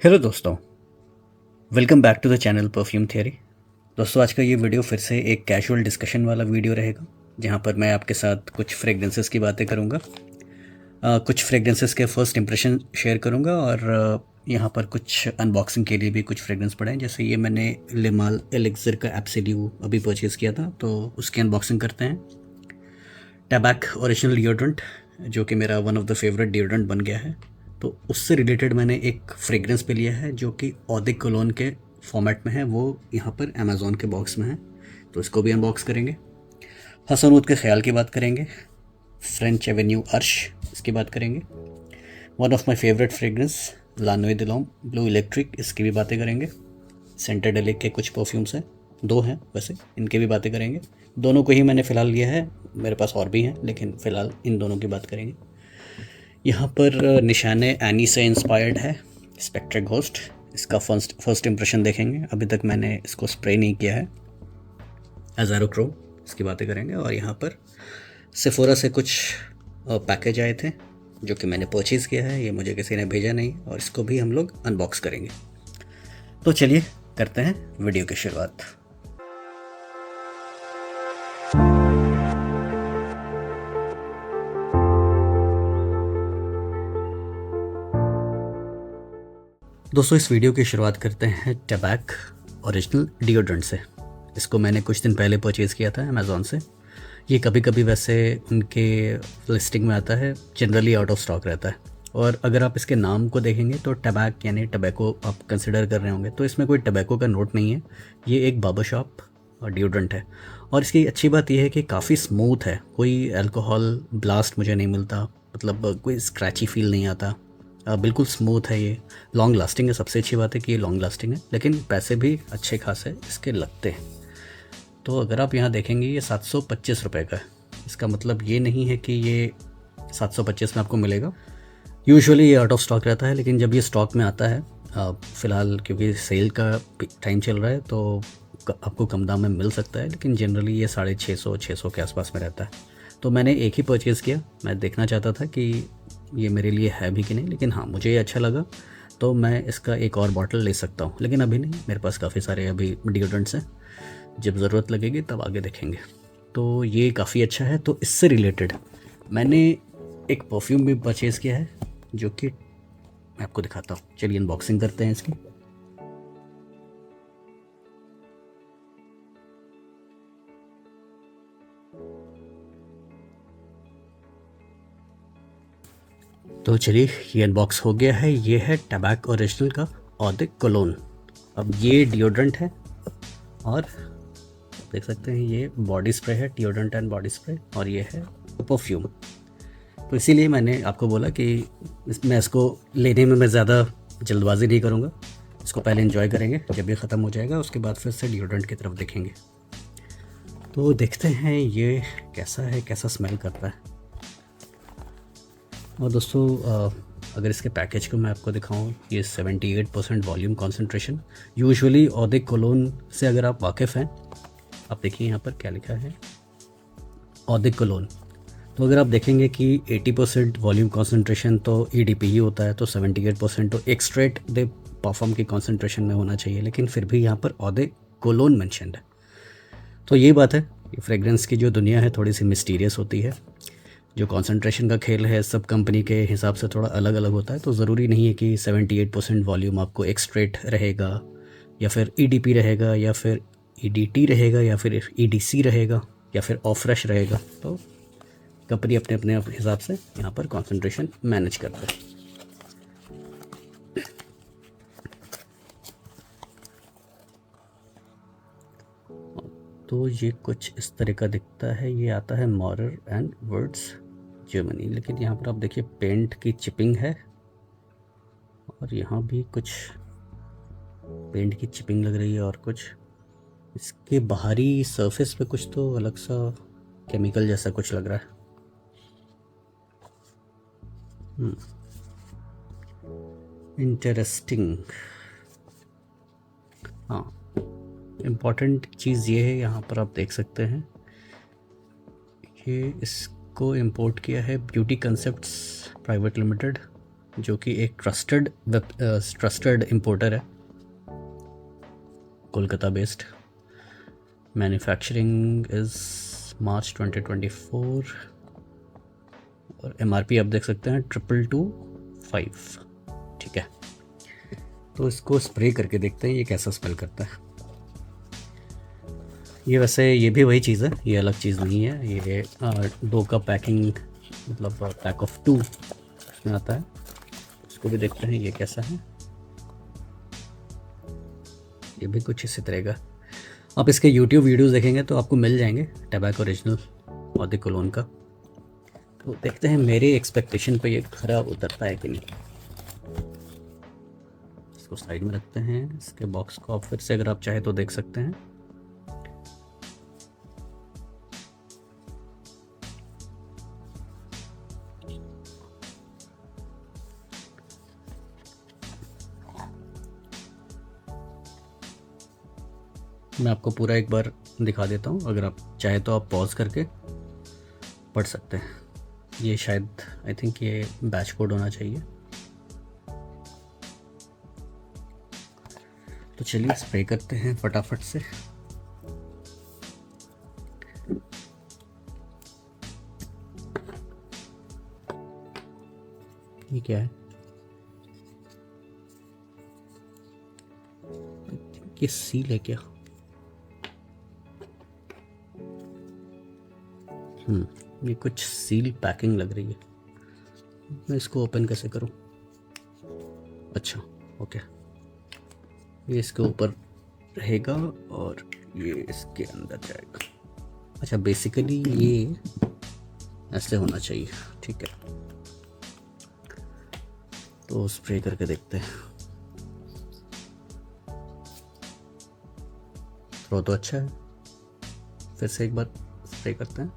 Hello दोस्तों, welcome back to the channel perfume theory. दोस्तों, आज का ये वीडियो फिर से एक कैजुअल डिस्कशन वाला वीडियो रहेगा, जहाँ पर मैं आपके साथ कुछ फ्रेगरेंसेस की बातें करूँगा। कुछ फ्रेगरेंसेस के फर्स्ट इंप्रेशन शेयर करूँगा और यहाँ पर कुछ अनबॉक्सिंग के लिए भी कुछ फ्रेगरेंस पड़े हैं। जैसे ये मैंने लेमाल एलेक्सर का एब्सोल्यू अभी परचेज़ किया था, तो उसकी अनबॉक्सिंग करते हैं। टैबैक ओरिजिनल डिओड्रेंट, जो कि मेरा one of the favourite deodorant बन गया है, तो उससे रिलेटेड मैंने एक फ्रेग्रेंस पे लिया है जो कि ऑ द कोलोन के फॉर्मेट में है। वो यहाँ पर अमेज़ॉन के बॉक्स में है, तो इसको भी अनबॉक्स करेंगे। हसनूद के ख्याल की बात करेंगे। फ्रेंच एवेन्यू अर्श, इसकी बात करेंगे। One of my favourite fragrance लानवे दिलोम ब्लू इलेक्ट्रिक, इसकी भी बातें करेंगे। सेंटेडेलिक के कुछ परफ्यूम्स हैं, दो हैं वैसे, इनकी भी बातें करेंगे। दोनों को ही मैंने फ़िलहाल लिया है, मेरे पास और भी हैं लेकिन फ़िलहाल इन दोनों की बात करेंगे। यहाँ पर निशाने एनी से इंस्पायर्ड है, स्पेक्ट्रे घोस्ट। इसका फर्स्ट इंप्रेशन देखेंगे। अभी तक मैंने इसको स्प्रे नहीं किया है। एज़ारोक्रोम, इसकी बातें करेंगे। और यहाँ पर सेफोरा से कुछ पैकेज आए थे जो कि मैंने परचेज़ किया है, ये मुझे किसी ने भेजा नहीं, और इसको भी हम लोग अनबॉक्स करेंगे। तो चलिए करते हैं वीडियो की शुरुआत। दोस्तों, इस वीडियो की शुरुआत करते हैं टैबैक ओरिजिनल डिओड्रेंट से। इसको मैंने कुछ दिन पहले परचेज़ किया था अमेज़ॉन से। ये कभी कभी वैसे उनके लिस्टिंग में आता है, जनरली आउट ऑफ स्टॉक रहता है। और अगर आप इसके नाम को देखेंगे तो टैबैक यानी टबैको आप कंसिडर कर रहे होंगे, तो इसमें कोई टबैको का नोट नहीं है। ये एक बार्बर शॉप डिओड्रेंट है। और इसकी अच्छी बात यह है कि काफ़ी स्मूथ है, कोई अल्कोहल ब्लास्ट मुझे नहीं मिलता, मतलब कोई स्क्रैची फील नहीं आता। बिल्कुल स्मूथ है। ये लॉन्ग लास्टिंग है, सबसे अच्छी बात है कि ये लॉन्ग लास्टिंग है, लेकिन पैसे भी अच्छे खासे इसके लगते हैं। तो अगर आप यहाँ देखेंगे ये 725 रुपये का है। इसका मतलब ये नहीं है कि ये 725 में आपको मिलेगा। यूजुअली ये आउट ऑफ स्टॉक रहता है, लेकिन जब ये स्टॉक में आता है, फ़िलहाल क्योंकि सेल का टाइम चल रहा है तो आपको कम दाम में मिल सकता है, लेकिन जनरली ये 650 के आसपास में रहता है। तो मैंने एक ही परचेज़ किया। मैं देखना चाहता था कि ये मेरे लिए है भी कि नहीं, लेकिन हाँ, मुझे ये अच्छा लगा, तो मैं इसका एक और बॉटल ले सकता हूँ। लेकिन अभी नहीं, मेरे पास काफ़ी सारे अभी डिओड्रेंट्स हैं, जब ज़रूरत लगेगी तब आगे देखेंगे। तो ये काफ़ी अच्छा है। तो इससे रिलेटेड मैंने एक परफ्यूम भी परचेज़ किया है, जो कि मैं आपको दिखाता हूँ। चलिए अनबॉक्सिंग करते हैं इसकी। तो चलिए, ये अनबॉक्स हो गया है। ये है टैबैक ओरिजिनल का ऑ द कोलोन। अब ये डिओड्रेंट है, और देख सकते हैं ये बॉडी स्प्रे है, डिओड्रेंट एंड बॉडी स्प्रे, और ये है परफ्यूम। तो इसीलिए मैंने आपको बोला कि मैं इसको लेने में मैं ज़्यादा जल्दबाजी नहीं करूँगा। इसको पहले एंजॉय करेंगे, जब ये ख़त्म हो जाएगा उसके बाद फिर से डिओड्रेंट की तरफ देखेंगे। तो देखते हैं ये कैसा है, कैसा स्मेल करता है। और दोस्तों, अगर इसके पैकेज को मैं आपको दिखाऊं, ये 78% volume concentration. Usually eau de cologne से अगर आप वाकिफ़ हैं, आप देखिए यहाँ पर क्या लिखा है, ऑ द कोलोन। तो अगर आप देखेंगे कि 80% वॉल्यूम कॉन्सेंट्रेशन तो EDP ही होता है, तो 78% तो एक्सट्रेट द परफ्यूम की कॉन्सेंट्रेशन में होना चाहिए, लेकिन फिर भी यहाँ पर ऑ द कोलोन मेंशन्ड है। तो ये बात है, ये फ्रेग्रेंस की जो दुनिया है थोड़ी सी मिस्टीरियस होती है। जो कॉन्सेंट्रेशन का खेल है सब कंपनी के हिसाब से थोड़ा अलग अलग होता है। तो ज़रूरी नहीं है कि 78% वॉल्यूम आपको एक्सट्रेट रहेगा, या फिर EDP रहेगा, या फिर EDT रहेगा, या फिर EDC रहेगा, या फिर ऑफ्रेश रहेगा। तो कंपनी अपने अपने हिसाब से यहाँ पर कॉन्सेंट्रेशन मैनेज करता है। तो ये कुछ इस तरह का दिखता है। ये आता है मॉरर एंड वर्ड्स जर्मनी, लेकिन यहाँ पर आप देखिए पेंट की चिपिंग है, और यहाँ भी कुछ पेंट की चिपिंग लग रही है, और कुछ इसके बाहरी सरफेस पे कुछ तो अलग सा केमिकल जैसा कुछ लग रहा है। इंटरेस्टिंग। हाँ, इम्पॉर्टेंट चीज़ ये है, यहाँ पर आप देख सकते हैं, ये इसको इंपोर्ट किया है ब्यूटी कंसेप्ट्स प्राइवेट लिमिटेड, जो कि एक ट्रस्टेड इम्पोर्टर है, कोलकाता बेस्ड। मैन्युफैक्चरिंग इज़ मार्च 2024 और MRP आप देख सकते हैं 2225। ठीक है, तो इसको स्प्रे करके देखते हैं ये कैसा स्मेल करता है। ये वैसे ये भी वही चीज़ है, ये अलग चीज़ नहीं है। ये 2 का पैकिंग, मतलब पैक ऑफ 2 इसमें आता है। इसको भी देखते हैं ये कैसा है। ये भी कुछ इसी तरह का। आप इसके YouTube वीडियोस देखेंगे तो आपको मिल जाएंगे टबैको ओरिजिनल और द कोलोन का। तो देखते हैं मेरे एक्सपेक्टेशन पे ये खराब उतरता है कि नहीं। इसको साइड में रखते हैं। इसके बॉक्स को आप फिर से अगर आप चाहे तो देख सकते हैं। मैं आपको पूरा एक बार दिखा देता हूँ, अगर आप चाहे तो आप पॉज करके पढ़ सकते हैं। ये शायद आई थिंक ये बैच कोड होना चाहिए। तो चलिए स्प्रे करते हैं फटाफट से। ये क्या है? ये सील है क्या? ये कुछ सील पैकिंग लग रही है। मैं इसको ओपन कैसे करूं? अच्छा, ओके। ये इसके ऊपर रहेगा और ये इसके अंदर जाएगा। अच्छा, बेसिकली ये ऐसे होना चाहिए। ठीक है, तो स्प्रे करके देखते हैं। थ्रो तो अच्छा है, फिर से एक बार स्प्रे करते हैं।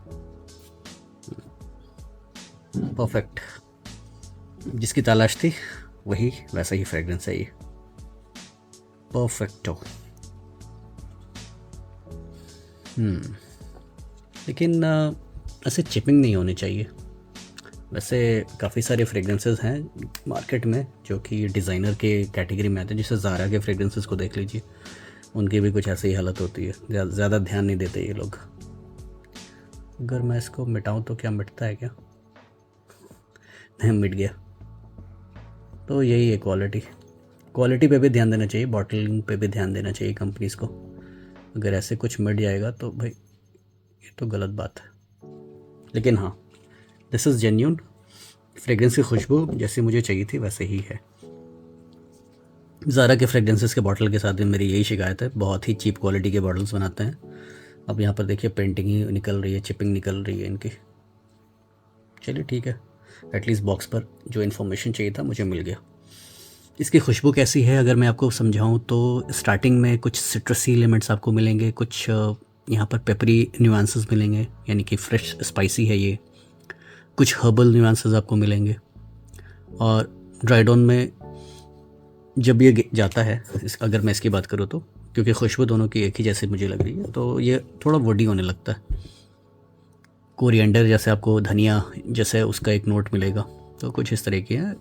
परफेक्ट, जिसकी तलाश थी वही वैसा ही फ्रेगरेंस है ये। परफेक्टो। लेकिन ऐसे चिपिंग नहीं होनी चाहिए। वैसे काफ़ी सारे फ्रेगरेंसेस हैं मार्केट में जो कि डिज़ाइनर के कैटेगरी में आते हैं। जैसे ज़ारा के फ्रेगरेंसेस को देख लीजिए, उनकी भी कुछ ऐसी ही हालत होती है, ज़्यादा ध्यान नहीं देते ये लोग। अगर मैं इसको मिटाऊं तो क्या मिटता है क्या? नहीं, मिट गया। तो यही है क्वालिटी पे भी ध्यान देना चाहिए, बॉटलिंग पे भी ध्यान देना चाहिए कंपनीज़ को। अगर ऐसे कुछ मिट जाएगा तो भाई ये तो गलत बात है। लेकिन हाँ, दिस इज़ जेन्यून। फ्रेगरेंस की खुशबू जैसी मुझे चाहिए थी वैसे ही है। ज़ारा के फ्रेगरेंसेस के बॉटल के साथ भी मेरी यही शिकायत है, बहुत ही चीप क्वालिटी के बॉटल्स बनाते हैं। अब यहाँ पर देखिए पेंटिंग ही निकल रही है, चिपिंग निकल रही है इनकी। चलिए ठीक है, एटलीस्ट बॉक्स पर जो इन्फॉर्मेशन चाहिए था मुझे मिल गया। इसकी खुशबू कैसी है अगर मैं आपको समझाऊं तो स्टार्टिंग में कुछ सिट्रसी एलिमेंट्स आपको मिलेंगे, कुछ यहाँ पर पेपरी न्यूआंसेस मिलेंगे, यानी कि फ्रेश स्पाइसी है ये। कुछ हर्बल न्यूआंसेस आपको मिलेंगे। और ड्राइडॉन में जब ये जाता है, अगर मैं इसकी बात करूँ तो, क्योंकि खुशबू दोनों की एक ही जैसे मुझे लग रही है, तो ये थोड़ा वुडी होने लगता है। कोरिएंडर जैसे आपको धनिया जैसे उसका एक नोट मिलेगा, तो कुछ इस तरह की है।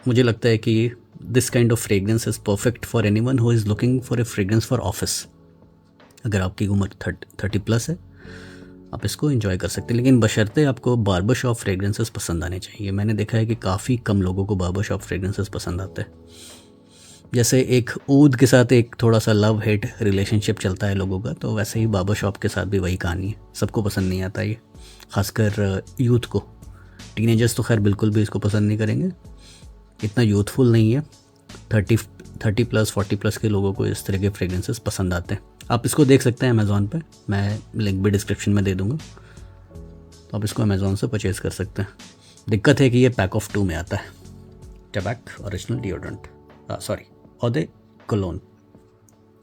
मुझे लगता है कि this kind of fragrance is perfect for anyone who is looking for a fragrance for office. अगर आपकी उम्र 30+ है, आप इसको एंजॉय कर सकते हैं, लेकिन बशर्ते आपको बार्बर शॉप फ्रेगरेंसेस पसंद आने चाहिए। मैंने देखा है कि काफ़ी कम लोगों को बार्बर शॉप फ्रेगरेंसेस पसंद आते हैं। जैसे एक ऊद के साथ एक थोड़ा सा लव हेट रिलेशनशिप चलता है लोगों का, तो वैसे ही बार्बर शॉप के साथ भी वही कहानी है। सबको पसंद नहीं आता ये, खासकर यूथ को। टीनेजर्स तो खैर बिल्कुल भी इसको पसंद नहीं करेंगे, इतना यूथफुल नहीं है। 30+ 40+ के लोगों को इस तरह के फ्रेगरेंसेस पसंद आते हैं। आप इसको देख सकते हैं अमेज़ॉन पे, मैं लिंक भी डिस्क्रिप्शन में दे दूँगा, तो आप इसको अमेज़ॉन से परचेज़ कर सकते हैं। दिक्कत है कि ये पैक ऑफ 2 में आता है। टबैक ओरिजिनल डिओड्रेंट, सॉरी और द कोलोन।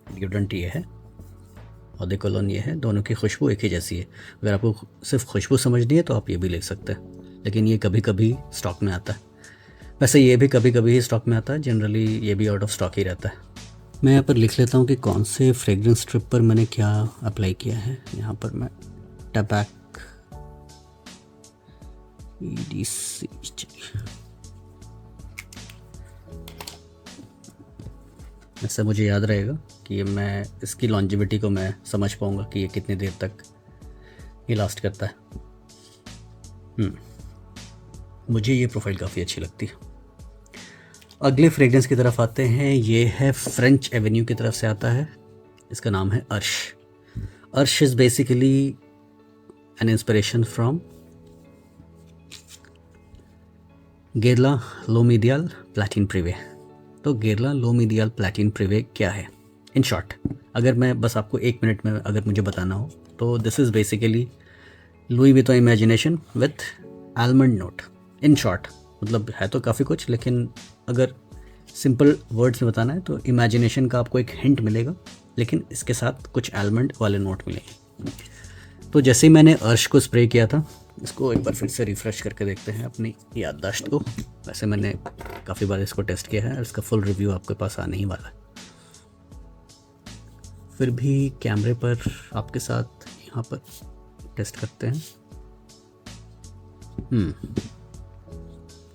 डिओड्रेंट ये है और द कोलोन ये है, दोनों की खुशबू एक ही जैसी है। अगर आपको सिर्फ खुशबू समझनी है तो आप ये भी ले सकते हैं, लेकिन ये कभी कभी स्टॉक में आता है। वैसे ये भी कभी कभी ही स्टॉक में आता है, जनरली ये भी आउट ऑफ स्टॉक ही रहता है। मैं यहाँ पर लिख लेता हूँ कि कौन से फ्रेगरेंस स्ट्रिप पर मैंने क्या अप्लाई किया है। यहाँ पर मैं टबैक EDC, इससे मुझे याद रहेगा कि मैं इसकी लॉन्जिविटी को मैं समझ पाऊँगा कि ये कितनी देर तक ये लास्ट करता है। मुझे ये प्रोफाइल काफ़ी अच्छी लगती है। अगले फ्रेग्रेंस की तरफ आते हैं। ये है फ्रेंच एवेन्यू की तरफ से आता है। इसका नाम है Arsh. Arsh is basically an inspiration from Guerlain L'Homme Ideal Platine Prive. तो गेरला लोमिडियल प्लैटिन प्रिवे क्या है इन शॉर्ट? अगर मैं बस आपको 1 मिनट में अगर मुझे बताना हो तो this is basically Louis Vuitton imagination with almond note. In short मतलब है तो काफ़ी कुछ, लेकिन अगर सिंपल वर्ड्स में बताना है तो इमेजिनेशन का आपको एक हिंट मिलेगा, लेकिन इसके साथ कुछ आलमंड वाले नोट मिलेंगे। तो जैसे ही मैंने अर्श को स्प्रे किया था, इसको एक बार फिर से रिफ़्रेश करके देखते हैं अपनी याददाश्त को। वैसे मैंने काफ़ी बार इसको टेस्ट किया है, इसका फुल रिव्यू आपके पास आने ही वाला है। फिर भी कैमरे पर आपके साथ यहाँ पर टेस्ट करते हैं।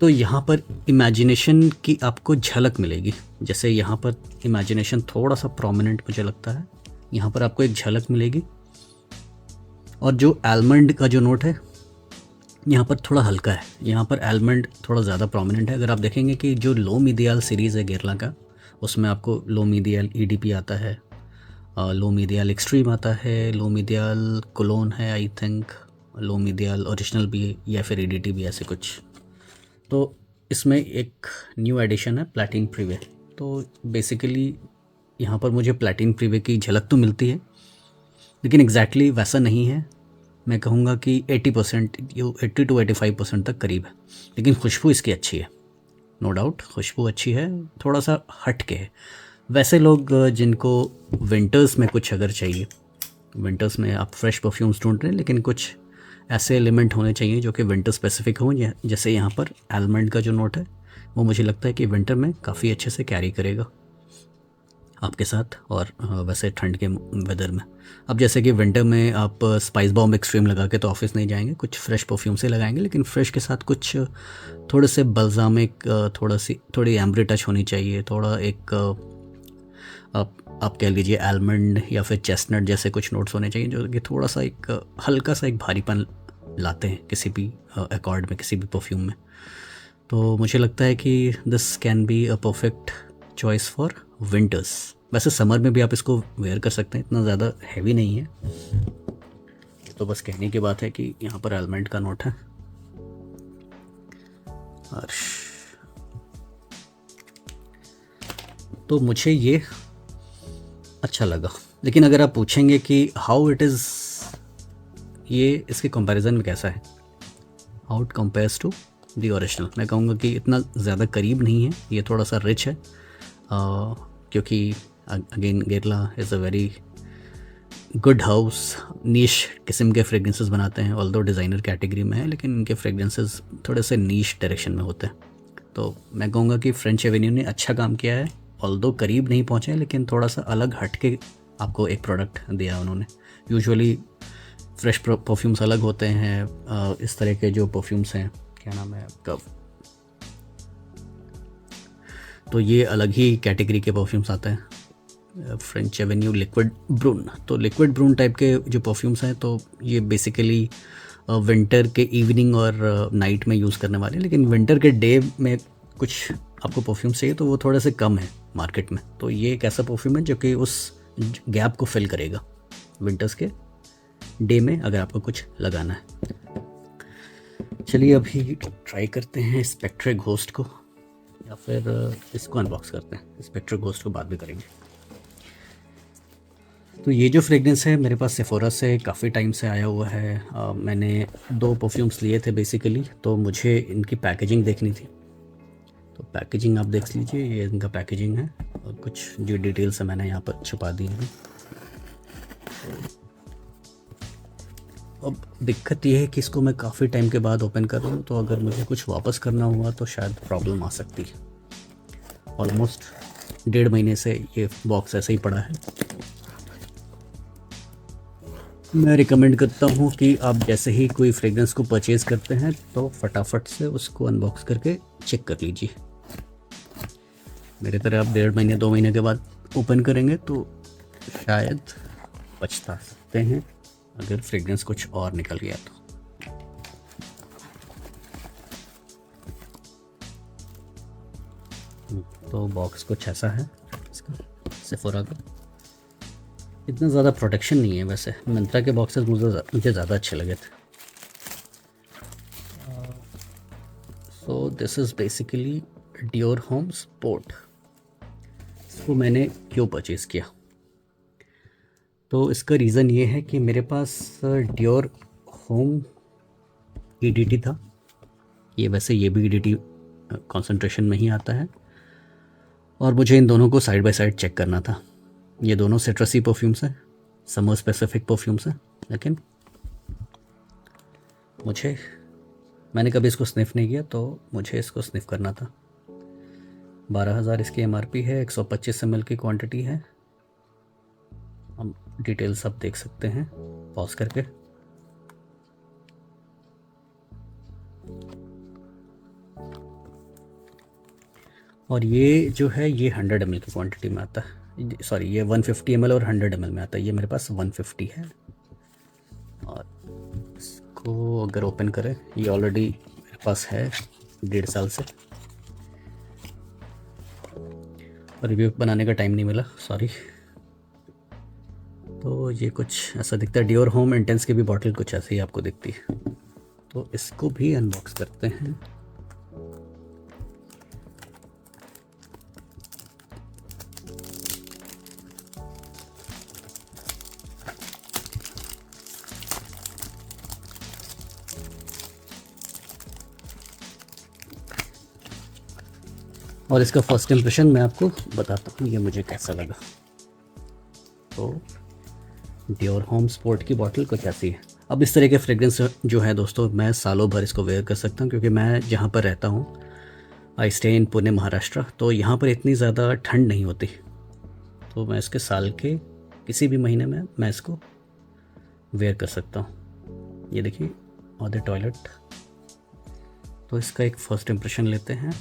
तो यहाँ पर इमेजिनेशन की आपको झलक मिलेगी। जैसे यहाँ पर इमेजिनेशन थोड़ा सा प्रोमिनेंट मुझे लगता है, यहाँ पर आपको एक झलक मिलेगी। और जो आलमंड का जो नोट है यहाँ पर थोड़ा हल्का है, यहाँ पर आलमंड थोड़ा ज़्यादा प्रोमिनेंट है। अगर आप देखेंगे कि जो लोमिडियल सीरीज़ है गेरला का, उसमें आपको लोमिडियल ईडीपी आता है, लोमिडियल एक्सट्रीम आता है, लोमिडियल कोलोन है आई थिंक, लोमिडियल ओरिजिनल भी या फिर ईडीटी भी, ऐसे कुछ। तो इसमें एक न्यू एडिशन है प्लैटिन प्रिवे। तो बेसिकली यहाँ पर मुझे प्लैटिन प्रिवे की झलक तो मिलती है, लेकिन एग्जैक्टली वैसा नहीं है। मैं कहूँगा कि 80% 80 to 85% तक करीब है। लेकिन खुशबू इसकी अच्छी है, नो डाउट खुशबू अच्छी है, थोड़ा सा हट के है। वैसे लोग जिनको विंटर्स में कुछ अगर चाहिए, विंटर्स में आप फ्रेश परफ्यूम्स ढूंढ रहे हैं, लेकिन कुछ ऐसे एलिमेंट होने चाहिए जो कि विंटर स्पेसिफिक हों। जैसे यहाँ पर आलमंड का जो नोट है वो मुझे लगता है कि विंटर में काफ़ी अच्छे से कैरी करेगा आपके साथ, और वैसे ठंड के वेदर में। अब जैसे कि विंटर में आप स्पाइस बॉम्ब एक्सट्रीम लगा के तो ऑफिस नहीं जाएंगे, कुछ फ्रेश परफ्यूम से लगाएंगे, लेकिन फ्रेश के साथ कुछ थोड़े से बल्जामिक, थोड़ी एम्ब्री टच होनी चाहिए, थोड़ा एक आप कह लीजिए आलमंड या फिर चेस्टनट जैसे कुछ नोट्स होने चाहिए, जो कि थोड़ा सा एक हल्का सा एक भारीपन लाते हैं किसी भी अकॉर्ड में, किसी भी परफ्यूम में। तो मुझे लगता है कि this can be a perfect choice for winters. वैसे समर में भी आप इसको वेयर कर सकते हैं, इतना ज़्यादा हैवी नहीं है। तो बस कहने की बात है कि यहाँ पर आलमंड का नोट है। तो मुझे ये अच्छा लगा, लेकिन अगर आप पूछेंगे कि हाउ इट इज़, ये इसके कंपैरिजन में कैसा है, how it compares to the original, मैं कहूँगा कि इतना ज़्यादा करीब नहीं है, ये थोड़ा सा रिच है। क्योंकि again Guerlain is a very good house, niche किस्म के फ्रेगरेंसेस बनाते हैं। ऑल्दो डिज़ाइनर कैटेगरी में है, लेकिन इनके फ्रेगरेंसेस थोड़े से नीश डायरेक्शन में होते हैं। तो मैं कहूँगा कि फ्रेंच एवेन्यू ने अच्छा काम किया है, ऑल्दो करीब नहीं पहुँचे, लेकिन थोड़ा सा अलग हट के आपको एक प्रोडक्ट दिया उन्होंने। यूजुअली फ्रेश परफ्यूम्स अलग होते हैं, इस तरह के जो परफ्यूम्स हैं, क्या नाम है आपका, तो ये अलग ही कैटेगरी के परफ्यूम्स आते हैं। फ्रेंच एवेन्यू लिक्विड ब्रून, तो लिक्विड ब्रून टाइप के जो परफ्यूम्स हैं, तो ये बेसिकली विंटर के इवनिंग और नाइट में यूज़ करने वाले हैं। लेकिन विंटर के डे में कुछ आपको परफ्यूम चाहिए तो वो थोड़े से कम है मार्केट में। तो ये एक ऐसा परफ्यूम है जो कि उस गैप को फिल करेगा विंटर्स के डे में, अगर आपको कुछ लगाना है। चलिए अभी ट्राई करते हैं स्पेक्ट्रे घोस्ट को, या फिर इसको अनबॉक्स करते हैं। स्पेक्ट्रे घोस्ट को बाद में करेंगे। तो ये जो फ्रेगरेंस है मेरे पास सेफोरा से काफ़ी टाइम से आया हुआ है। मैंने 2 परफ्यूम्स लिए थे बेसिकली, तो मुझे इनकी पैकेजिंग देखनी थी। तो पैकेजिंग आप देख लीजिए, ये इनका पैकेजिंग है, और कुछ जो डिटेल्स है मैंने यहाँ पर छुपा दी हैं। अब दिक्कत ये है कि इसको मैं काफ़ी टाइम के बाद ओपन कर रहा हूँ, तो अगर मुझे कुछ वापस करना हुआ तो शायद प्रॉब्लम आ सकती है। ऑलमोस्ट 1.5 महीने से ये बॉक्स ऐसे ही पड़ा है। मैं रिकमेंड करता हूँ कि आप जैसे ही कोई फ्रेगरेंस को परचेज़ करते हैं तो फटाफट से उसको अनबॉक्स करके चेक कर लीजिए। मेरे तरह आप 1.5 महीने 2 महीने के बाद ओपन करेंगे तो शायद पछता सकते हैं अगर फ्रेगरेंस कुछ और निकल गया तो। तो बॉक्स कुछ ऐसा है इसका सेफोरा का। इतना ज़्यादा प्रोटेक्शन नहीं है वैसे, मिंत्रा के बॉक्सेस मुझे ज़्यादा अच्छे लगे थे। So this is basically Dior Homme sport. इसको मैंने क्यों परचेज़ किया, तो इसका रीज़न ये है कि मेरे पास डियोर होम ईडीटी था। ये वैसे ये भी ईडीटी कॉन्सेंट्रेशन में ही आता है, और मुझे इन दोनों को साइड बाय साइड चेक करना था। ये दोनों सिट्रसी परफ्यूम्स हैं, समर स्पेसिफिक परफ्यूम्स हैं, लेकिन मैंने कभी इसको स्निफ़ नहीं किया, तो मुझे इसको स्निफ़ करना था। 12,000 इसकी एमआरपी है, 125 ml की क्वांटिटी है। हम डिटेल्स आप देख सकते हैं पॉज करके। और ये जो है ये 100 ml की क्वांटिटी में आता है, सॉरी ये 150 ml और 100 ml में आता है। ये मेरे पास 150 है। और इसको अगर ओपन करें, ये ऑलरेडी मेरे पास है 1.5 साल से, रिव्यू बनाने का टाइम नहीं मिला, सॉरी। तो ये कुछ ऐसा दिखता है। डियोर होम इंटेंस की भी बॉटल कुछ ऐसे ही आपको दिखती है। तो इसको भी अनबॉक्स करते हैं। और इसका फर्स्ट इम्प्रेशन मैं आपको बताता हूँ ये मुझे कैसा लगा। तो डियोर होम स्पोर्ट की बॉटल कुछ ऐसी है। अब इस तरह के फ्रेग्रेंस जो है दोस्तों, मैं सालों भर इसको वेयर कर सकता हूँ, क्योंकि मैं जहाँ पर रहता हूँ, I stay in Pune Maharashtra, तो यहाँ पर इतनी ज़्यादा ठंड नहीं होती। तो मैं इसके साल के किसी भी महीने में मैं इसको वेयर कर सकता हूँ। ये देखिए ऑन द टॉयलेट। तो इसका एक फ़र्स्ट इम्प्रेशन लेते हैं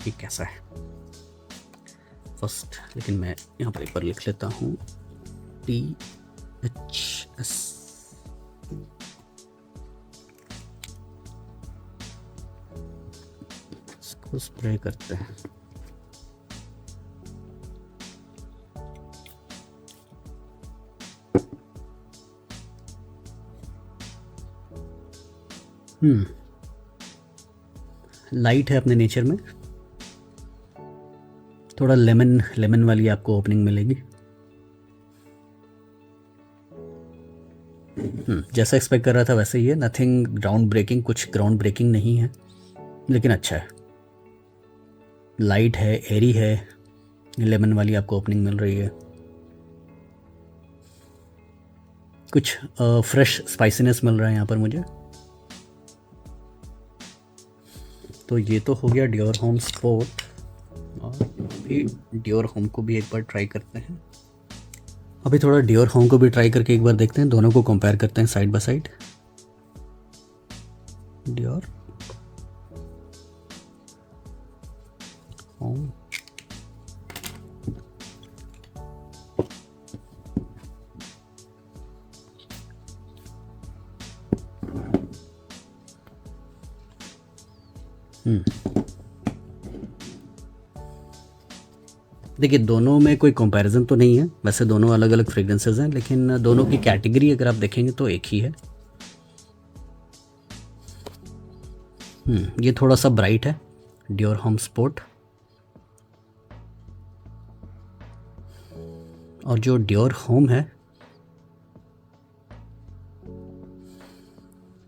कि कैसा है फर्स्ट। लेकिन मैं यहाँ पर एक बार लिख लेता हूँ THS। इसको स्प्रे करते हैं। लाइट है अपने नेचर में, थोड़ा लेमन वाली आपको ओपनिंग मिलेगी। जैसा एक्सपेक्ट कर रहा था वैसे ही है। नथिंग ग्राउंड ब्रेकिंग, कुछ ग्राउंड ब्रेकिंग नहीं है, लेकिन अच्छा है। लाइट है, एरी है, लेमन वाली आपको ओपनिंग मिल रही है। कुछ फ्रेश स्पाइसीनेस मिल रहा है यहाँ पर मुझे। तो ये तो हो गया डियोर होम स्पोर्ट। और अभी डियोर होम को भी एक बार ट्राई करते हैं। अभी थोड़ा डियोर होम को भी ट्राई करके एक बार देखते हैं, दोनों को कंपेयर करते हैं side by side. Dior home देखिए, दोनों में कोई कंपैरिजन तो नहीं है, वैसे दोनों अलग अलग फ्रेग्रेंसेस हैं, लेकिन दोनों की कैटेगरी अगर आप देखेंगे तो एक ही है। ये थोड़ा सा ब्राइट है, डियोर होम स्पोर्ट। और जो डियोर होम है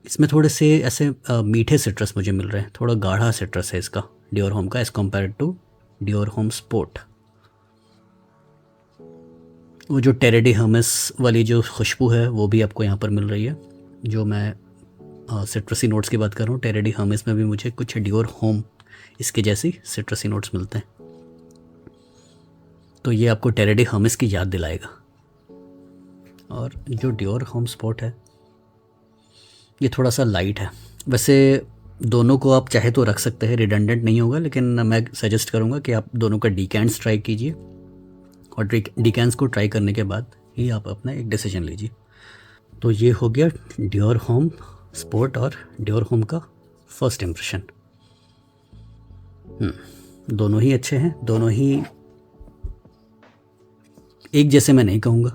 इसमें थोड़े से ऐसे मीठे सिट्रस मुझे मिल रहे हैं, थोड़ा गाढ़ा सिट्रस है इसका डियोर होम का as compare to Dior Homme Sport. वो जो टेरेडी हर्मेस वाली जो खुशबू है वो भी आपको यहाँ पर मिल रही है। जो मैं सिट्रसी नोट्स की बात कर रहा हूँ, टेरेडी हर्मेस में भी मुझे कुछ डियोर होम इसके जैसी सिट्रसी नोट्स मिलते हैं। तो ये आपको टेरेडी हर्मेस की याद दिलाएगा। और जो डियोर होम स्पोर्ट है ये थोड़ा सा लाइट है। वैसे दोनों को आप चाहे तो रख सकते हैं, रिडंडेंट नहीं होगा, लेकिन मैं सजेस्ट करूँगा कि आप दोनों का डीकैंस ट्राई कीजिए और डीकैंस को ट्राई करने के बाद ही आप अपना एक डिसीजन लीजिए। तो ये हो गया डियोर होम स्पोर्ट और डियोर होम का फर्स्ट इम्प्रेशन। दोनों ही अच्छे हैं, दोनों ही एक जैसे मैं नहीं कहूँगा,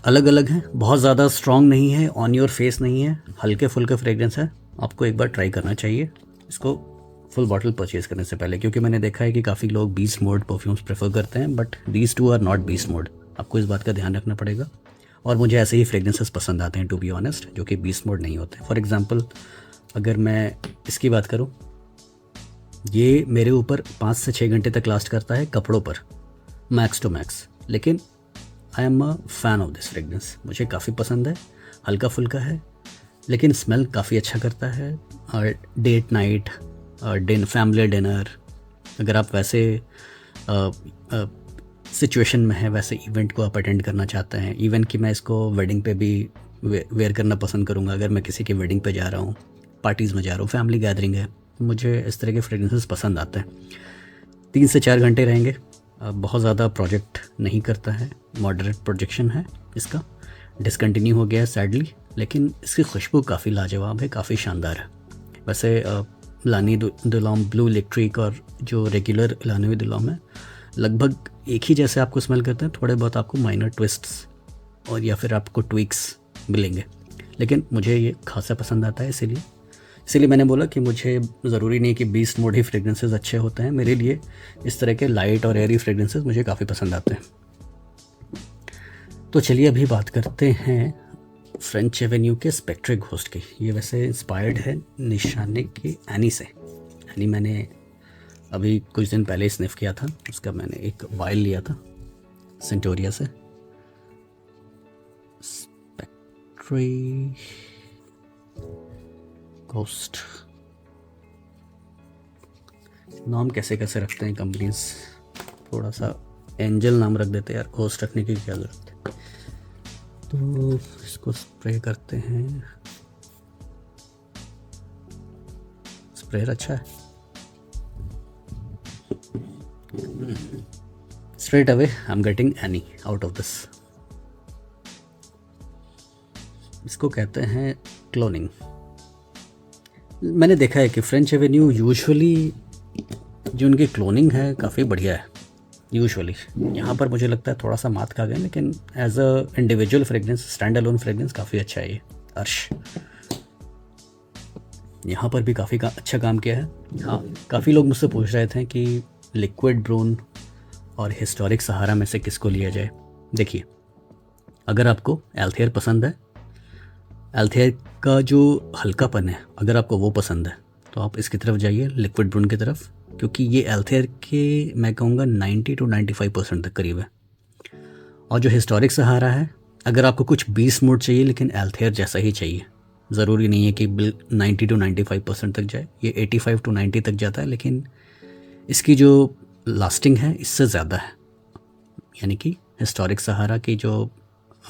अलग अलग हैं, बहुत ज़्यादा स्ट्रॉन्ग नहीं है, ऑन योर फेस नहीं है, हल्के फुल्के फ्रेग्रेंस है। आपको एक बार ट्राई करना चाहिए इसको फुल बॉटल परचेज़ करने से पहले, क्योंकि मैंने देखा है कि काफ़ी लोग बीस्ट मोड परफ्यूम्स प्रेफर करते हैं, but these two are not beast mode. आपको इस बात का ध्यान रखना पड़ेगा। और मुझे ऐसे ही फ्रेग्रेंसेस पसंद आते हैं टू बी ऑनेस्ट, जो कि बीस्ट मोड नहीं होते। फॉर एग्जांपल अगर मैं इसकी बात करूं, ये मेरे ऊपर 5 से 6 घंटे तक लास्ट करता है कपड़ों पर, मैक्स टू मैक्स, लेकिन I am a fan of this fragrance. मुझे काफ़ी पसंद है, हल्का फुल्का है लेकिन स्मेल काफ़ी अच्छा करता है। और डेट नाइट और फैमिली डिनर, अगर आप वैसे सिचुएशन में है, वैसे इवेंट को आप अटेंड करना चाहते हैं, इवन कि मैं इसको वेडिंग पे भी वेयर करना पसंद करूँगा। अगर मैं किसी की वेडिंग पे जा रहा हूँ, पार्टीज़ में जा रहा हूँ, फैमिली गैदरिंग है, मुझे इस तरह के फ्रेग्रेंसेस पसंद आते हैं। 3 से 4 घंटे रहेंगे, बहुत ज़्यादा प्रोजेक्ट नहीं करता है, मॉडरेट प्रोजेक्शन है इसका। डिसकंटिन्यू हो गया है सैडली, लेकिन इसकी खुशबू काफ़ी लाजवाब है, काफ़ी शानदार है। वैसे लानी दुलौम ब्लू इलेक्ट्रिक और जो रेगुलर लानी हुई दुलौम है लगभग एक ही जैसे आपको स्मेल करते हैं, थोड़े बहुत आपको माइनर ट्विस्ट्स और या फिर आपको ट्विक्स मिलेंगे, लेकिन मुझे ये खासा पसंद आता है। इसीलिए मैंने बोला कि मुझे ज़रूरी नहीं कि बीस्ट मोड ही फ्रेग्रेंसेस अच्छे होते हैं। मेरे लिए इस तरह के लाइट और एयरी फ्रेग्रेंसेस मुझे काफ़ी पसंद आते हैं। तो चलिए अभी बात करते हैं फ्रेंच एवेन्यू के स्पेक्ट्रे घोस्ट की। ये वैसे इंस्पायर्ड है निशाने की एनी से। एनी मैंने अभी कुछ दिन पहले स्निफ किया था, उसका मैंने एक वाइल लिया था सेंटोरिया से। स्पेक्ट्रे घोस्ट, नाम कैसे कैसे रखते हैं कंपनीज, थोड़ा सा एंजल नाम रख देते हैं यार, घोस्ट रखने की क्या ज़रूरत है। तो इसको स्प्रे करते हैं, स्प्रेयर अच्छा है। Straight away I am getting any out of this. इसको कहते हैं क्लोनिंग। मैंने देखा है कि फ्रेंच एवेन्यू यूजुअली जो उनकी क्लोनिंग है काफ़ी बढ़िया है यूजुअली। यहाँ पर मुझे लगता है थोड़ा सा मात खा गए, लेकिन as a individual fragrance, stand alone fragrance काफ़ी अच्छा है ये। अर्श यहाँ पर भी काफ़ी अच्छा काम किया है। हाँ, काफ़ी लोग मुझसे पूछ रहे थे कि लिक्विड ब्रून और हिस्टोरिक सहारा में से किसको लिया जाए। देखिए, अगर आपको एल्थेयर पसंद है, एल्थेयर का जो हल्कापन है, अगर आपको वो पसंद है तो आप इसकी तरफ जाइए, लिक्विड ब्रून की तरफ, क्योंकि ये एल्थेयर के मैं कहूँगा 90 to 95% तक करीब है। और जो हिस्टोरिक सहारा है, अगर आपको कुछ 20 मूड चाहिए लेकिन एल्थेयर जैसा ही चाहिए, ज़रूरी नहीं है कि 90 to 95% तक जाए, ये 85 to 90 तक जाता है, लेकिन इसकी जो लास्टिंग है इससे ज़्यादा है। यानी कि हिस्टोरिक सहारा की जो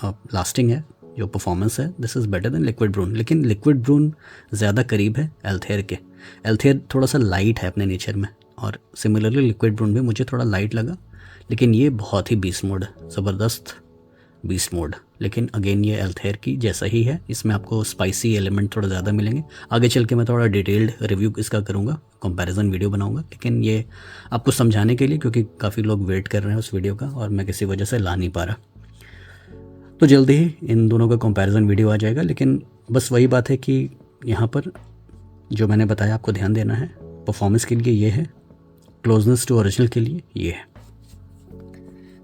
लास्टिंग है, जो परफॉर्मेंस है, this is better than liquid Brun. लेकिन लिक्विड ब्रून ज़्यादा करीब है एल्थेयर के। एल्थेयर थोड़ा सा लाइट है अपने नेचर में, और सिमिलरली लिक्विड ब्रून भी मुझे थोड़ा लाइट लगा, लेकिन ये बहुत ही बीस्ट मोड, ज़बरदस्त बीस्ट मोड। लेकिन अगेन ये एल्थेयर की जैसा ही है, इसमें आपको स्पाइसी एलिमेंट थोड़ा ज़्यादा मिलेंगे। आगे चल के मैं थोड़ा डिटेल्ड रिव्यू इसका करूँगा, कंपैरिजन वीडियो बनाऊँगा, लेकिन ये आपको समझाने के लिए, क्योंकि काफ़ी लोग वेट कर रहे हैं उस वीडियो का और मैं किसी वजह से ला नहीं पा रहा। तो जल्दी ही इन दोनों का कंपैरिजन वीडियो आ जाएगा। लेकिन बस वही बात है कि यहाँ पर जो मैंने बताया आपको ध्यान देना है, परफॉर्मेंस के लिए ये है, क्लोजनेस टू ओरिजिनल के लिए ये है।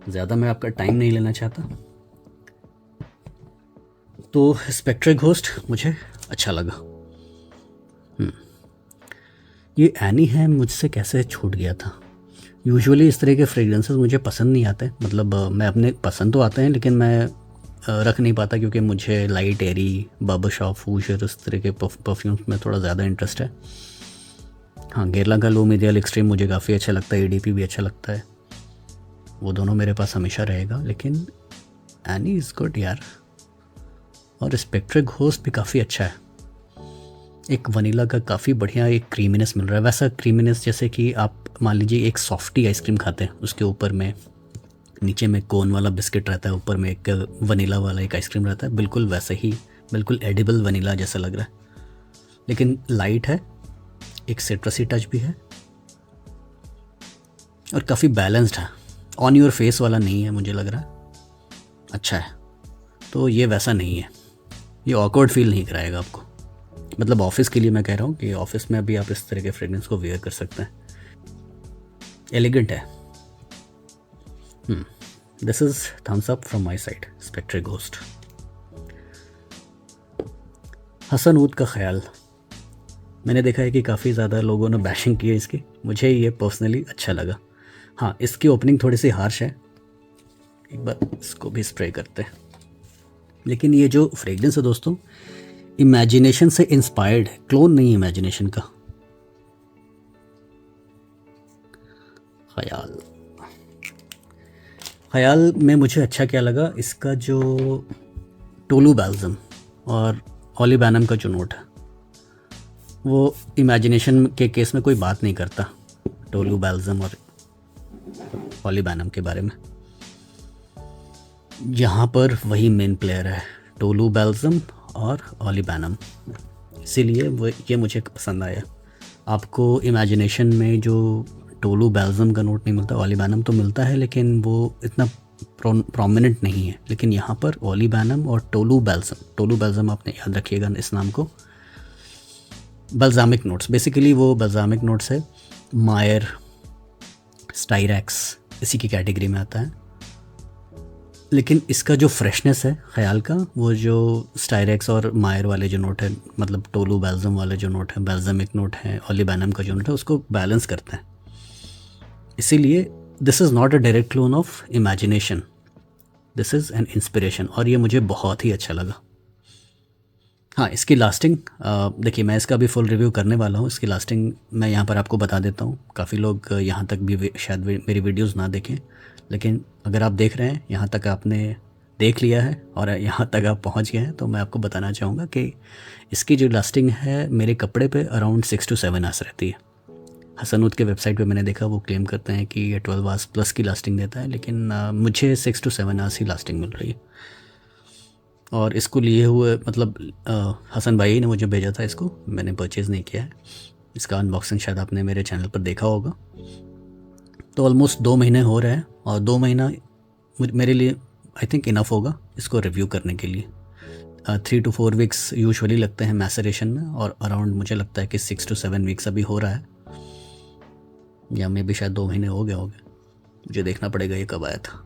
ज़्यादा मैं आपका टाइम नहीं लेना चाहता। तो स्पेक्ट्रे घोस्ट मुझे अच्छा लगा। ये एनी है मुझसे कैसे छूट गया था। यूजुअली इस तरह के फ्रेग्रेंसेस मुझे पसंद नहीं आते, मतलब मैं अपने पसंद तो आते हैं लेकिन मैं रख नहीं पाता, क्योंकि मुझे लाइट एरी, बाबा शॉप, फूशर, इस तरह के परफ्यूम्स में थोड़ा ज़्यादा इंटरेस्ट है। हाँ, गेरला का लो मीडियल एक्सट्रीम मुझे काफ़ी अच्छा लगता है, EDP भी अच्छा लगता है, वो दोनों मेरे पास हमेशा रहेगा। लेकिन एनी इज़ गुड यार, और स्पेक्ट्रे घोस्ट भी काफ़ी अच्छा है। एक वनीला का काफ़ी बढ़िया एक क्रीमीनेस मिल रहा है, वैसा क्रीमीनेस जैसे कि आप मान लीजिए एक सॉफ्टी आइसक्रीम खाते हैं, उसके ऊपर में नीचे में कोन वाला बिस्किट रहता है, ऊपर में एक वनीला वाला एक आइसक्रीम रहता है, बिल्कुल वैसे ही, बिल्कुल एडिबल वनीला जैसा लग रहा है, लेकिन लाइट है, एक सिट्रसी टच भी है और काफ़ी बैलेंस्ड है। ऑन योर फेस वाला नहीं है मुझे लग रहा है, अच्छा है। तो ये वैसा नहीं है, ये ऑकवर्ड फील नहीं कराएगा आपको, मतलब ऑफिस के लिए मैं कह रहा हूँ कि ऑफिस में अभी आप इस तरह के फ्रेग्रेंस को वेयर कर सकते हैं। एलिगेंट है। This is thumbs up from my side, Spectre Ghost. Hasan ऊद का ख्याल, मैंने देखा है कि काफ़ी ज़्यादा लोगों ने बैशिंग की है इसकी, मुझे ये पर्सनली अच्छा लगा। हाँ, इसकी ओपनिंग थोड़ी सी हार्श है, एक बार इसको भी स्प्रे करते हैं। लेकिन ये जो फ्रेग्रेंस है दोस्तों, इमेजिनेशन से इंस्पायर्ड है, क्लोन नहीं, इमेजिनेशन का ख्याल। ख्याल में मुझे अच्छा क्या लगा, इसका जो टोलू बैल्जम और ओलिबैनम का जो नोट है, वो इमेजिनेशन के केस में कोई बात नहीं करता टोलू बैल्जम और ओलिबैनम के बारे में। यहाँ पर वही मेन प्लेयर है, टोलू बैल्जम और ओलिबैनम, इसीलिए वो ये मुझे पसंद आया। आपको इमेजिनेशन में जो टोलू बैल्जम का नोट नहीं मिलता, ओलिबैनम तो मिलता है लेकिन वो इतना प्रोमिनेंट नहीं है, लेकिन यहाँ पर ओलिबैनम और टोलू बैल्जम आपने याद रखिएगा इस नाम को। बल्जामिक नोट्स, बेसिकली वो बल्जामिक नोट्स है, मायर, स्टाइरेक्स इसी की कैटेगरी में आता है। लेकिन इसका जो फ्रेशनेस है ख्याल का, वो जो स्टाइरेक्स और मायर वाले जो नोट है, मतलब टोलू बैल्जम वाले जो नोट है, बैल्जामिक नोट है, ओलिबैनम का जो नोट है, उसको बैलेंस करते हैं। इसीलिए this is not a direct clone of imagination, this is an inspiration, और ये मुझे बहुत ही अच्छा लगा। हाँ, इसकी लास्टिंग देखिए, मैं इसका भी फुल रिव्यू करने वाला हूँ। इसकी लास्टिंग मैं यहाँ पर आपको बता देता हूँ। काफ़ी लोग यहाँ तक भी शायद मेरी वीडियोज़ ना देखें, लेकिन अगर आप देख रहे हैं, यहाँ तक आपने देख लिया है और यहाँ तक आप पहुँच गए हैं, तो मैं आपको बताना चाहूँगा कि इसकी जो लास्टिंग है मेरे कपड़े पे अराउंड 6 to 7 आवर्स रहती है। हसनूद के वेबसाइट पे मैंने देखा, वो क्लेम करते हैं कि ये 12 आवर्स प्लस की लास्टिंग देता है, लेकिन मुझे 6 to 7 आवर्स ही लास्टिंग मिल रही है। और इसको लिए हुए मतलब हसन भाई ने मुझे भेजा था, इसको मैंने परचेज़ नहीं किया है। इसका अनबॉक्सिंग शायद आपने मेरे चैनल पर देखा होगा। तो ऑलमोस्ट 2 महीने हो रहे हैं, और 2 महीना मेरे लिए आई थिंक इनफ होगा इसको रिव्यू करने के लिए। 3 to 4 वीक्स यूजुअली लगते हैं मैसरेशन में, और अराउंड मुझे लगता है कि 6 to 7 वीक्स अभी हो रहा है, या मे भी शायद 2 महीने हो गए होंगे, मुझे देखना पड़ेगा ये कब आया था।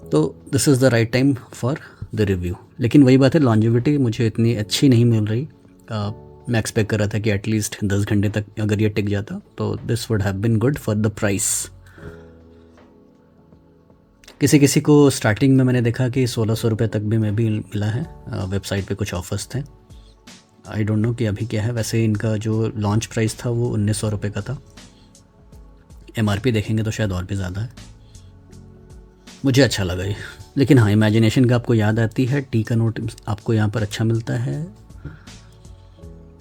तो this is the right time for the review. लेकिन वही बात है, लॉन्जिविटी मुझे इतनी अच्छी नहीं मिल रही। मैं एक्सपेक्ट कर रहा था कि एटलीस्ट 10 घंटे तक अगर ये टिक जाता तो this would have been good for the price. किसी किसी को स्टार्टिंग में मैंने देखा कि 1600 रुपये तक भी मैं भी मिला है, वेबसाइट पे कुछ ऑफर्स थे। आई डोंट नो कि अभी क्या है। वैसे इनका जो लॉन्च प्राइस था वो 1900 रुपये का था, MRP देखेंगे तो शायद और भी ज़्यादा है। मुझे अच्छा लगा ये, लेकिन हाँ, इमेजिनेशन का आपको याद आती है, टी का नोट आपको यहाँ पर अच्छा मिलता है,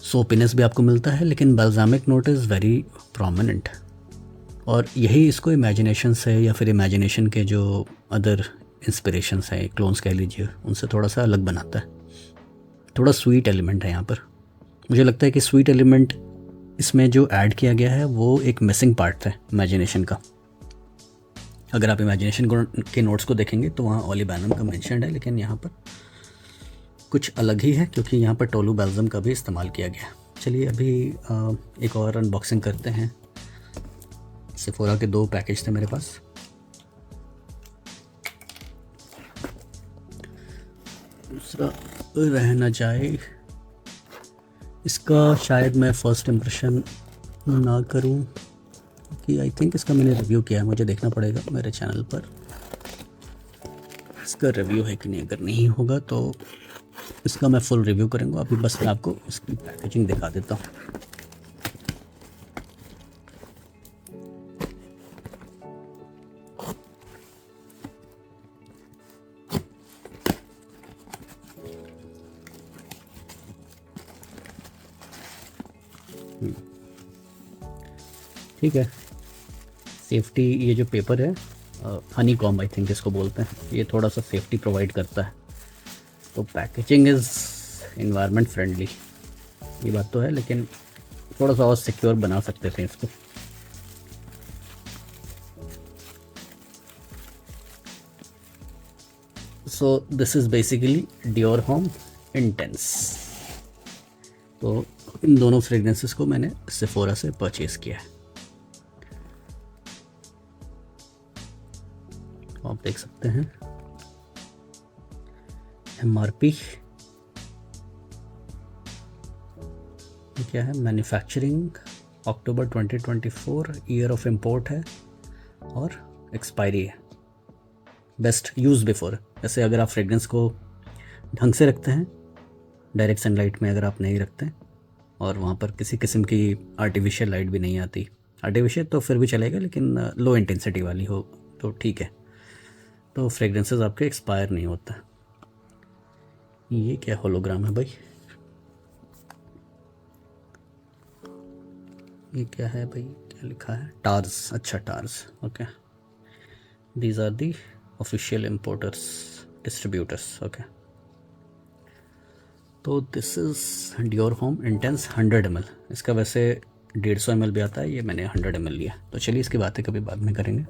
सोपिनेस भी आपको मिलता है, लेकिन बल्जामिक नोट इज़ वेरी प्रोमिनेंट, और यही इसको इमेजिनेशन से या फिर इमेजिनेशन के जो अदर इंस्पिरेशंस हैं, क्लोन्स कह लीजिए, उनसे थोड़ा सा अलग बनाता है। थोड़ा स्वीट एलिमेंट है यहाँ पर। मुझे लगता है कि स्वीट एलिमेंट इसमें जो ऐड किया गया है वो एक मिसिंग पार्ट था इमेजिनेशन का। अगर आप इमेजिनेशन के नोट्स को देखेंगे तो वहाँ ओलिबैनम का मेंशन है, लेकिन यहाँ पर कुछ अलग ही है, क्योंकि यहाँ पर टोलू बैल्जम का भी इस्तेमाल किया गया। चलिए अभी एक और अनबॉक्सिंग करते हैं। सेफोरा के 2 पैकेज थे मेरे पास। दूसरा रह ना जाए, इसका शायद मैं फ़र्स्ट इम्प्रेशन ना करूं, कि आई थिंक इसका मैंने रिव्यू किया है, मुझे देखना पड़ेगा मेरे चैनल पर इसका रिव्यू है कि नहीं। अगर नहीं होगा तो इसका मैं फुल रिव्यू करूँगा। अभी बस मैं आपको इसकी पैकेजिंग दिखा देता हूँ। ठीक है। सेफ्टी, ये जो पेपर है हनी कॉम आई थिंक इसको बोलते हैं, ये थोड़ा सा सेफ्टी प्रोवाइड करता है। तो पैकेजिंग इज़ इन्वायरमेंट फ्रेंडली, ये बात तो है, लेकिन थोड़ा सा और सिक्योर बना सकते थे इसको। So this is basically Dior Homme intense. तो इन दोनों फ्रेगरेंसेस को मैंने सेफोरा से परचेज़ किया है। आप देख सकते हैं MRP क्या है, manufacturing October 2024, year of import है और एक्सपायरी है बेस्ट यूज़ बिफोर। जैसे अगर आप फ्रेगरेंस को ढंग से रखते हैं, डायरेक्ट सनलाइट में अगर आप नहीं रखते और वहाँ पर किसी किस्म की आर्टिफिशियल लाइट भी नहीं आती, आर्टिफिशियल तो फिर भी चलेगा लेकिन लो इंटेंसिटी वाली हो तो ठीक है, तो फ्रेगरेंसेस आपके एक्सपायर नहीं होता। ये क्या होलोग्राम है भाई, ये क्या है भाई, क्या लिखा है, टार्स, अच्छा टार्स, okay. These are the official importers distributors, okay. तो this is Dior Homme Intense 100 ml। इसका वैसे 150 ml भी आता है, ये मैंने 100 ml लिया। तो चलिए इसकी बातें कभी बाद में करेंगे।